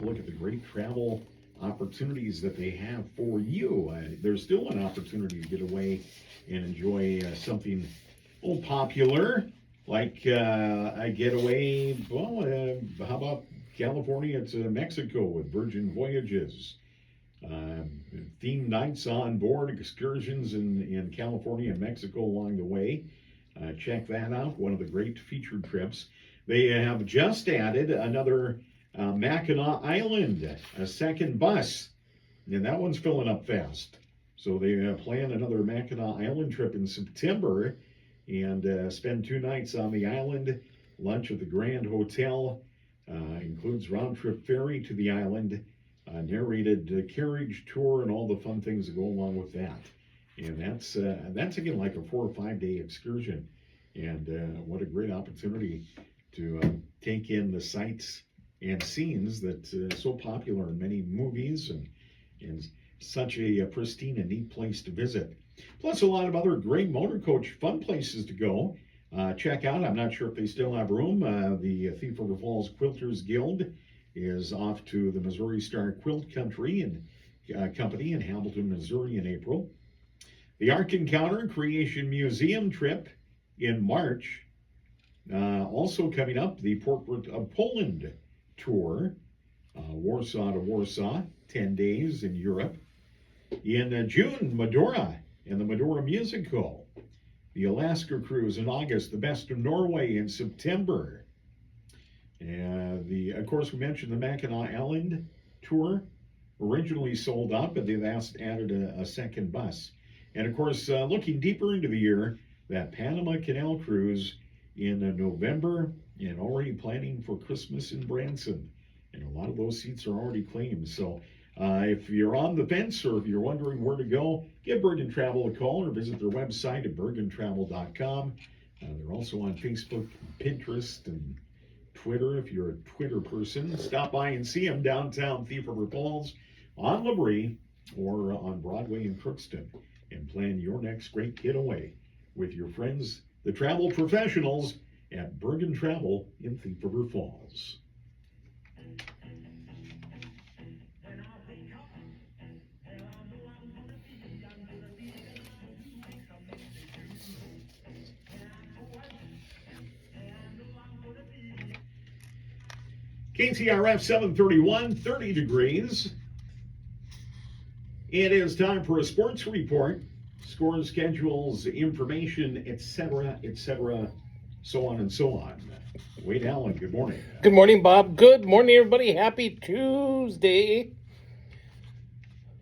a look at the great travel opportunities that they have for you. There's still an opportunity to get away and enjoy something popular, like a getaway. Well, how about California to Mexico with Virgin Voyages? Theme nights on board, excursions in California and Mexico along the way. Check that out, one of the great featured trips. They have just added another Mackinac Island, a second bus, and that one's filling up fast. So they plan another Mackinac Island trip in September and spend 2 nights on the island. Lunch at the Grand Hotel, includes round trip ferry to the island, narrated carriage tour, and all the fun things that go along with that. And that's again like a 4 or 5 day excursion. And what a great opportunity to take in the sights and scenes that so popular in many movies, and such a pristine and neat place to visit. Plus a lot of other great motor coach fun places to go. Check out, I'm not sure if they still have room, the Thief River Falls Quilters Guild is off to the Missouri Star Quilt Country and Company in Hamilton, Missouri in April. The Ark Encounter Creation Museum trip in March. Also coming up, the Portrait of Poland tour, Warsaw to Warsaw, 10 days in Europe. In June, Medora and the Medora Musical. The Alaska Cruise in August, the Best of Norway in September. Of course, we mentioned the Mackinac Island tour, originally sold out, but they've added a second bus. And of course, looking deeper into the year, that Panama Canal cruise in November, and already planning for Christmas in Branson. And a lot of those seats are already claimed. So if you're on the fence or if you're wondering where to go, give Bergen Travel a call or visit their website at bergentravel.com. They're also on Facebook, Pinterest, and Twitter if you're a Twitter person. Stop by and see them downtown Thief River Falls, on Labrie, or on Broadway in Crookston, and plan your next great getaway with your friends, the travel professionals at Bergen Travel in Thief River Falls. KTRF 731, 30 degrees. It is time for a sports report. Scores, schedules, information, etc., so on and so on. Wade Allen, good morning. Good morning, Bob. Good morning, everybody. Happy Tuesday.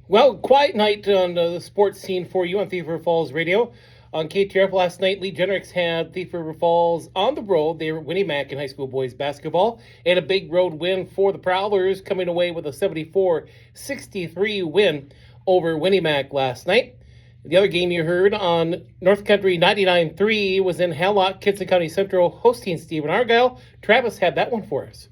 Well, quiet night on the sports scene for you on Thief River Falls Radio. On KTRF last night, Lee Genrix had Thief River Falls on the road. They were winning Mac in high school boys basketball. And a big road win for the Prowlers, coming away with a 74-63 win over Winnie Mac last night. The other game you heard on North Country 99.3 was in Hallock, Kitson County Central, hosting Stephen Argyle. Travis had that one for us.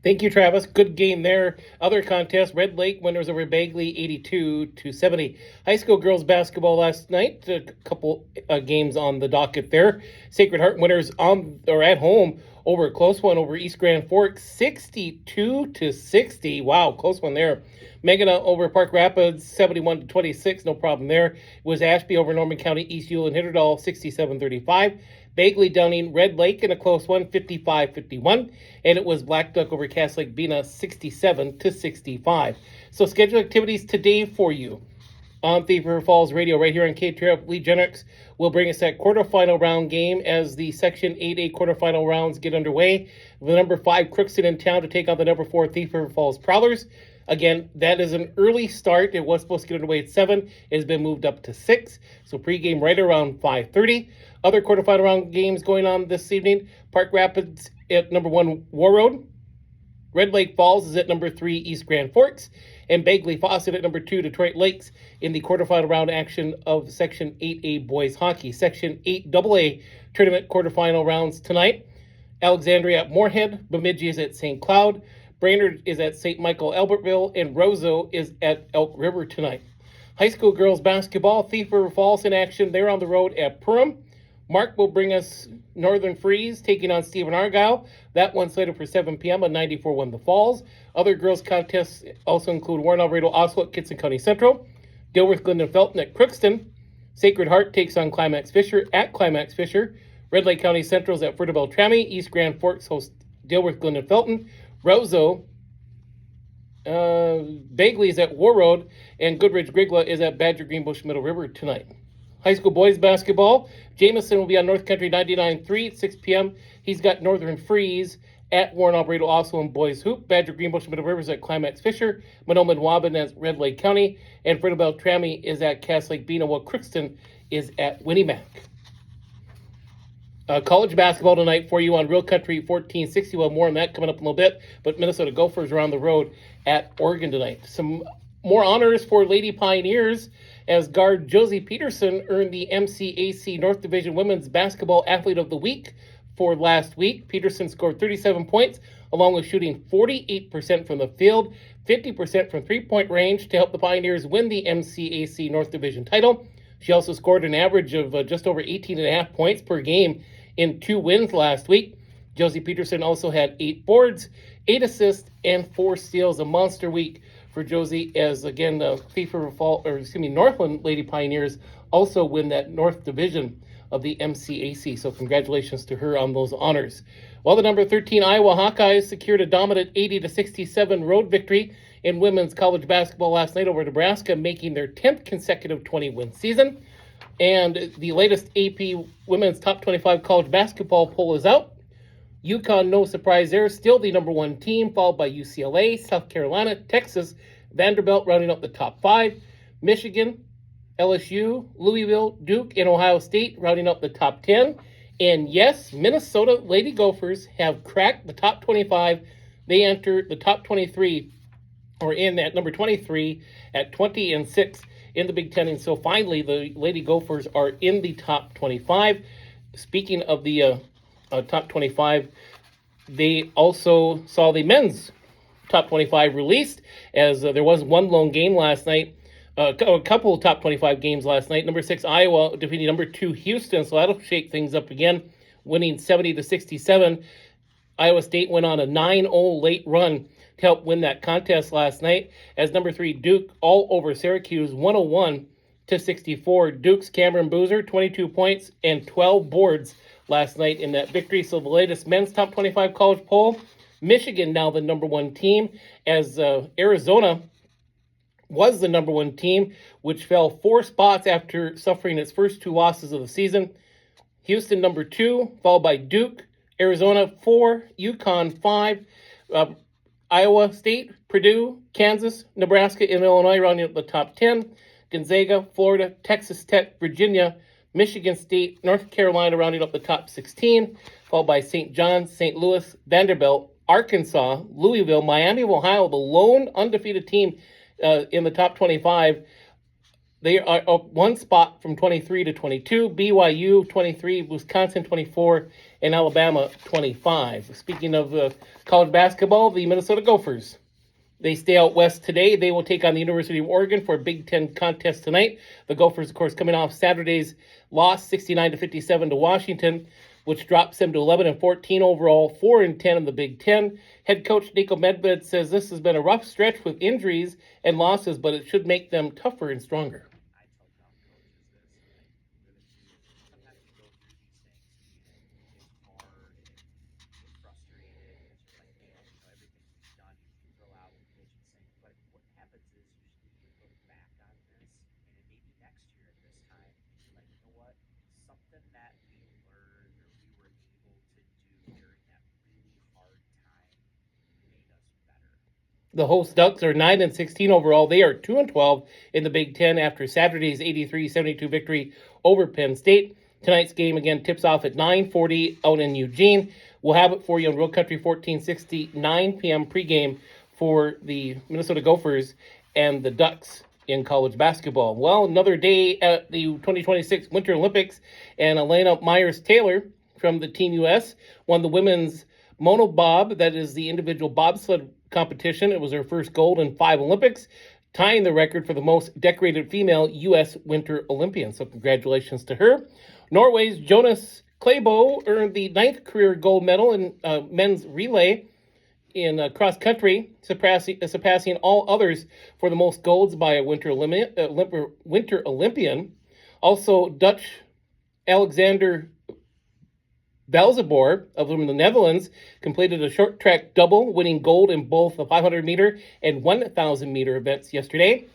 Thank you, Travis. Good game there. Other contest, Red Lake winners over Bagley 82-70. High school girls basketball last night, a couple games on the docket there. Sacred Heart winners at home over a close one over East Grand Forks, 62-60. Wow, close one there. Magana over Park Rapids, 71-26, no problem there. It was Ashby over Norman County, East Hewlin Hitterdal, 67-35. Bagley Downing Red Lake in a close one, 55-51. And it was Black Duck over Cass Lake Bena, 67-65. So scheduled activities today for you on Thief River Falls Radio right here on KTRF. Lee Jenricks will bring us that quarterfinal round game as the Section 8A quarterfinal rounds get underway. The number 5 Crookston in town to take on the number 4 Thief River Falls Prowlers. Again, that is an early start. It was supposed to get underway at 7. It has been moved up to 6. So pregame right around 5:30. Other quarterfinal round games going on this evening. Park Rapids at number 1 War Road. Red Lake Falls is at number 3 East Grand Forks. And Bagley Fawcett at number 2 Detroit Lakes in the quarterfinal round action of Section 8A Boys Hockey. Section 8AA tournament quarterfinal rounds tonight. Alexandria at Moorhead. Bemidji is at St. Cloud. Brainerd is at St. Michael Albertville. And Roseau is at Elk River tonight. High school girls basketball. Thief River Falls in action. They're on the road at Purim. Mark will bring us Northern Freeze taking on Stephen Argyle. That one's slated for 7 p.m. on 94.1 The Falls. Other girls' contests also include Warren Alvarado Oslo at Kitson County Central. Dilworth Glendon Felton at Crookston. Sacred Heart takes on Climax Fisher at Climax Fisher. Red Lake County Central's at Fertile Beltrami. East Grand Forks hosts Dilworth Glendon Felton. Roseau, Bagley is at War Road. And Goodridge Grigla is at Badger Greenbush Middle River tonight. High school boys basketball. Jameson will be on North Country 99.3 at 6 p.m. He's got Northern Freeze at Warren Alvarado also in boys hoop. Badger Greenbush Middle Rivers at Climax Fisher. Monoma and Waban at Red Lake County. And Fertile Beltrami is at Cass Lake Bena, while Crookston is at Winnie Mac. College basketball tonight for you on Real Country 1460. We'll have more on that coming up in a little bit. But Minnesota Gophers are on the road at Oregon tonight. Some more honors for Lady Pioneers as guard Josie Peterson earned the MCAC North Division Women's Basketball Athlete of the Week for last week. Peterson scored 37 points, along with shooting 48% from the field, 50% from three-point range to help the Pioneers win the MCAC North Division title. She also scored an average of just over 18.5 points per game in 2 wins last week. Josie Peterson also had 8 boards, 8 assists, and 4 steals. A monster week for Josie, as again the Northland Lady Pioneers also win that North Division of the MCAC. So congratulations to her on those honors. While the number 13 Iowa Hawkeyes secured a dominant 80-67 road victory in women's college basketball last night over Nebraska, making their 10th consecutive 20-win season. And the latest AP Women's Top 25 College Basketball poll is out. UConn, no surprise there, still the number 1 team, followed by UCLA, South Carolina, Texas, Vanderbilt rounding up the top 5, Michigan, LSU, Louisville, Duke, and Ohio State rounding up the top 10. And yes, Minnesota Lady Gophers have cracked the top 25. They enter the top 23, or in at number 23 at 20-6 in the Big Ten. And so finally, the Lady Gophers are in the top 25. Speaking of the top 25, they also saw the men's top 25 released, as there was one lone game last night, a couple of top 25 games last night. Number 6 Iowa defeating number 2 Houston, so that'll shake things up again, winning 70-67. Iowa State went on a 9-0 late run to help win that contest last night, as number 3 Duke all over Syracuse 101-64. Duke's Cameron Boozer 22 points and 12 boards last night in that victory. So the latest men's top 25 college poll, Michigan now the number 1 team, as Arizona was the number 1 team, which fell 4 spots after suffering its first 2 losses of the season. Houston number 2, followed by Duke, Arizona 4, UConn 5, Iowa State, Purdue, Kansas, Nebraska, and Illinois rounding up the top 10. Gonzaga, Florida, Texas Tech, Virginia, Michigan State, North Carolina rounding up the top 16, followed by St. John's, St. Louis, Vanderbilt, Arkansas, Louisville, Miami of Ohio, the lone undefeated team in the top 25. They are up 1 spot from 23 to 22. BYU 23, Wisconsin 24, and Alabama 25. Speaking of college basketball, the Minnesota Gophers, they stay out west today. They will take on the University of Oregon for a Big Ten contest tonight. The Gophers, of course, coming off Saturday's loss 69-57 to Washington, which drops them to 11-14 overall, 4-10 in the Big Ten. Head coach Nico Medved says this has been a rough stretch with injuries and losses, but it should make them tougher and stronger. The host Ducks are 9-16 overall. They are 2-12 in the Big Ten after Saturday's 83-72 victory over Penn State. Tonight's game again tips off at 9:40 out in Eugene. We'll have it for you on Real Country 1460, 9 p.m. pregame for the Minnesota Gophers and the Ducks in college basketball. Well, another day at the 2026 Winter Olympics, and Elena Myers-Taylor from the Team US won the women's monobob, that is the individual bobsled competition. It was her first gold in 5 Olympics, tying the record for the most decorated female U.S. Winter Olympian. So congratulations to her. Norway's Jonas Klæbo earned the 9th career gold medal in men's relay in cross country, surpassing all others for the most golds by a Winter Olympian. Also, Dutch Alexander Belzebor of the Netherlands completed a short track double, winning gold in both the 500 meter and 1,000 meter events yesterday.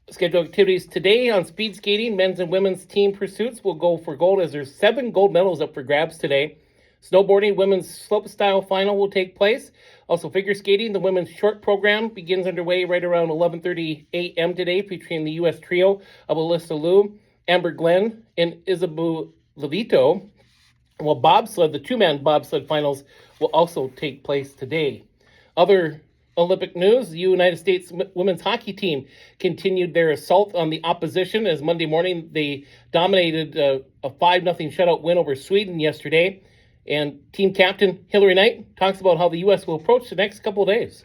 Scheduled activities today on speed skating, men's and women's team pursuits will go for gold as there's 7 gold medals up for grabs today. Snowboarding, women's slopestyle final will take place. Also figure skating, the women's short program begins underway right around 11:30 a.m. today, featuring the U.S. trio of Alyssa Liu, Amber Glenn, and Isabeau Levito. Well, bobsled, the 2-man bobsled finals will also take place today. Other Olympic news, the United States women's hockey team continued their assault on the opposition as Monday morning they dominated a 5-0 shutout win over Sweden yesterday. And team captain Hillary Knight talks about how the U.S. will approach the next couple of days.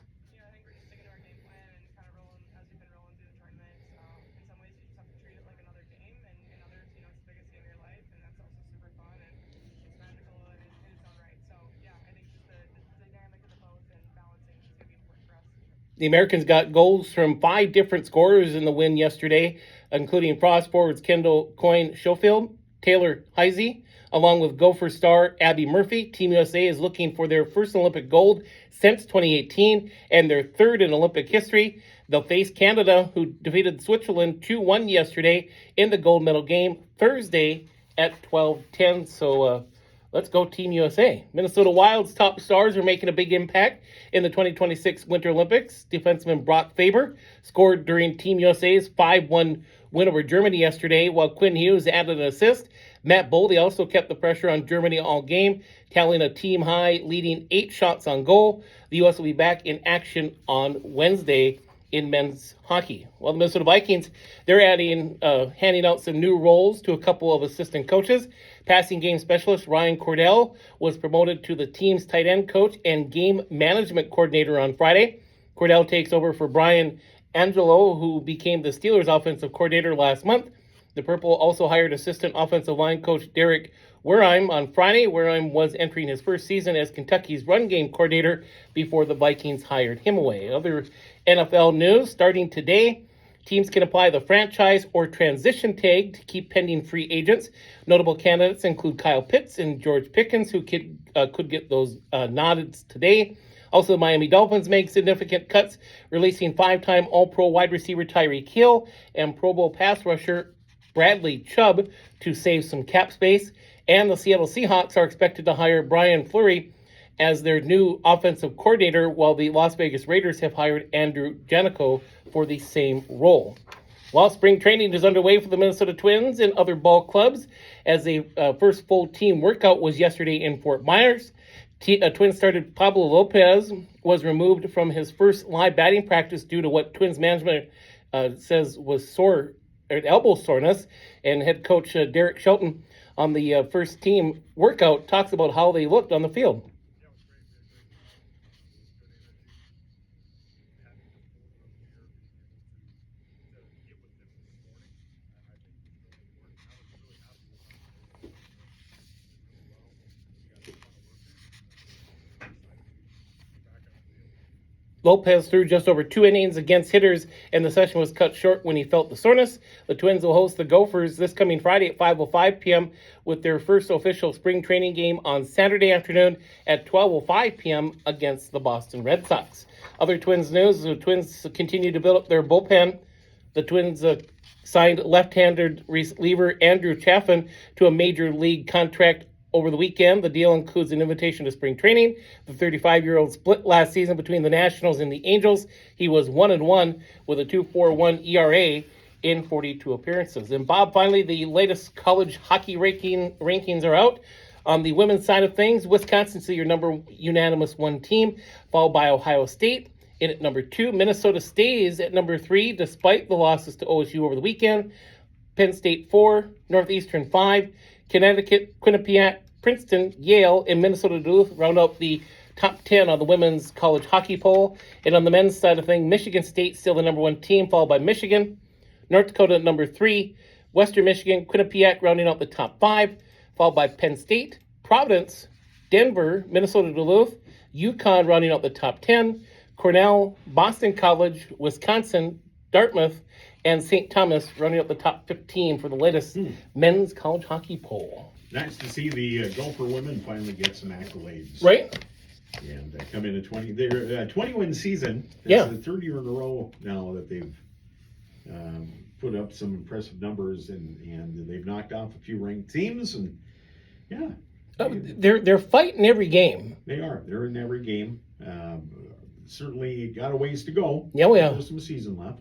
The Americans got goals from 5 different scorers in the win yesterday, including Frost forwards Kendall Coyne Schofield, Taylor Heisey, along with Gopher star Abby Murphy. Team USA is looking for their first Olympic gold since 2018 and their third in Olympic history. They'll face Canada, who defeated Switzerland 2-1 yesterday in the gold medal game Thursday at 12:10. So let's go Team USA. Minnesota Wild's top stars are making a big impact in the 2026 Winter Olympics. Defenseman Brock Faber scored during Team USA's 5-1 win over Germany yesterday, while Quinn Hughes added an assist. Matt Boldy also kept the pressure on Germany all game, tallying a team high, leading 8 shots on goal. The U.S. will be back in action on Wednesday in men's hockey. Well, the Minnesota Vikings, they're handing out some new roles to a couple of assistant coaches. Passing game specialist Ryan Cordell was promoted to the team's tight end coach and game management coordinator on Friday. Cordell takes over for Brian Angelo, who became the Steelers' offensive coordinator last month. The Purple also hired assistant offensive line coach Derek Werheim on Friday. Werheim was entering his first season as Kentucky's run game coordinator before the Vikings hired him away. Other NFL news starting today. Teams can apply the franchise or transition tag to keep pending free agents. Notable candidates include Kyle Pitts and George Pickens, who could get those nodded today. Also, the Miami Dolphins make significant cuts, releasing 5-time All-Pro wide receiver Tyreek Hill and Pro Bowl pass rusher Bradley Chubb to save some cap space. And the Seattle Seahawks are expected to hire Brian Fleury as their new offensive coordinator, while the Las Vegas Raiders have hired Andrew Janico for the same role. While spring training is underway for the Minnesota Twins and other ball clubs, as a first full team workout was yesterday in Fort Myers. Twins starter Pablo Lopez was removed from his first live batting practice due to what Twins management says was elbow soreness. And head coach Derek Shelton on the first team workout talks about how they looked on the field. Lopez threw just over 2 innings against hitters, and the session was cut short when he felt the soreness. The Twins will host the Gophers this coming Friday at 5:05 p.m. with their first official spring training game on Saturday afternoon at 12:05 p.m. against the Boston Red Sox. Other Twins news, the Twins continue to build up their bullpen. The Twins signed left-handed reliever Andrew Chaffin to a major league contract over the weekend. The deal includes an invitation to spring training. The 35-year-old split last season between the Nationals and the Angels. He was 1-1 with a 2.41 ERA in 42 appearances. And Bob, finally, the latest college hockey rankings are out. On the women's side of things, Wisconsin's your number unanimous one team, followed by Ohio State. In at number 2, Minnesota stays at number 3 despite the losses to OSU over the weekend. Penn State 4, Northeastern 5, Connecticut, Quinnipiac, Princeton, Yale, and Minnesota Duluth round out the top 10 on the women's college hockey poll. And on the men's side of things, Michigan State still the number 1 team, followed by Michigan. North Dakota at number 3, Western Michigan, Quinnipiac rounding out the top 5, followed by Penn State, Providence, Denver, Minnesota Duluth, UConn rounding out the top 10, Cornell, Boston College, Wisconsin, Dartmouth, and St. Thomas rounding out the top 15 for the latest men's college hockey poll. Nice to see the Gopher women finally get some accolades. Right? And come in at 20. They're 20-win season. That's Yeah. the third year in a row now that they've put up some impressive numbers, and they've knocked off a few ranked teams. And yeah, They're fighting every game. they are. They're in every game. Certainly got a ways to go. Yeah, we are. There's some season left,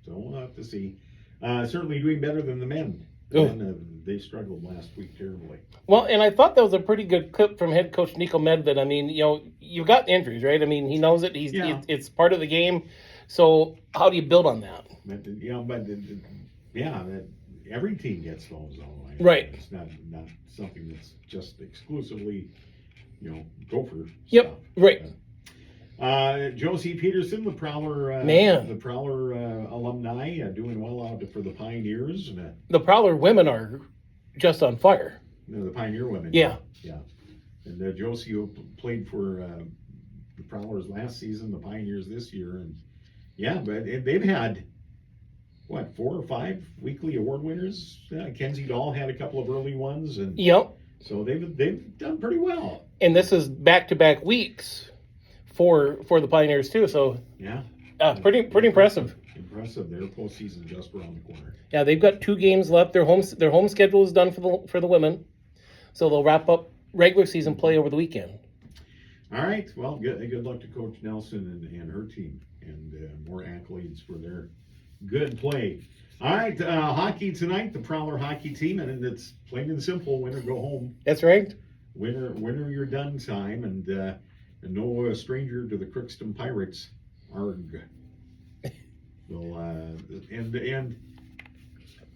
so we'll have to see. Certainly doing better than the men. Oh. They struggled last week terribly. Well, and I thought that was a pretty good clip from head coach Nico Medved. I mean, you've got injuries, right? I mean, he knows it. It's part of the game. So how do you build on that? But that every team gets those, though. Right. It's not something that's just exclusively, Gopher Yep. stuff. Right. Josie Peterson, the Prowler, Man. the Prowler alumni, doing well out for the Pioneers, and The Prowler women are just on fire. the Pioneer women. Yeah. Yeah. And Josie who played for the Prowlers last season, the Pioneers this year, and but they've had 4 or 5 weekly award winners. Kenzie Dahl had a couple of early ones, and Yep. so they've done pretty well. And this is back-to-back weeks for the Pioneers too. So Yeah. pretty impressive. Impressive. Their postseason just around the corner. Yeah, they've got 2 games left. Their home schedule is done for the women, so they'll wrap up regular season play over the weekend. All right. Well, good luck to Coach Nelson and her team, and more accolades for their good play. All right, hockey tonight. The Prowler hockey team, and it's plain and simple: win or go home. That's right. Winner, you're done time, and no stranger to the Crookston Pirates. Arg. So, and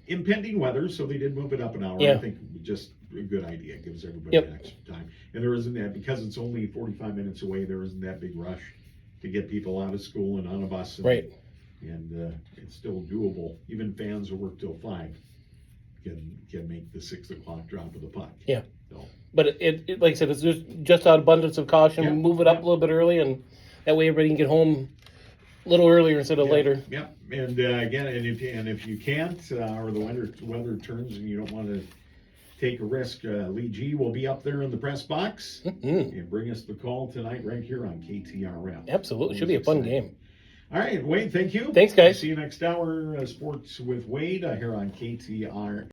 impending weather, so they did move it up an hour. Yeah. I think just a good idea. It gives everybody Yep. extra time. And there isn't that, because it's only 45 minutes away, there isn't that big rush to get people out of school and on a bus. And, Right. And it's still doable. Even fans who work till 5 can make the 6 o'clock drop of the puck. Yeah. So, But it like I said, it's just out of abundance of caution. Yeah. Move it up a little bit early, and that way everybody can get home a little earlier instead of later. Yeah, and again, and if you can't, or the weather turns and you don't want to take a risk, Lee G will be up there in the press box and bring us the call tonight right here on KTRF. Absolutely, should be a fun game. All right, Wade, thank you. Thanks, guys. See you next hour, Sports with Wade, here on KTRF.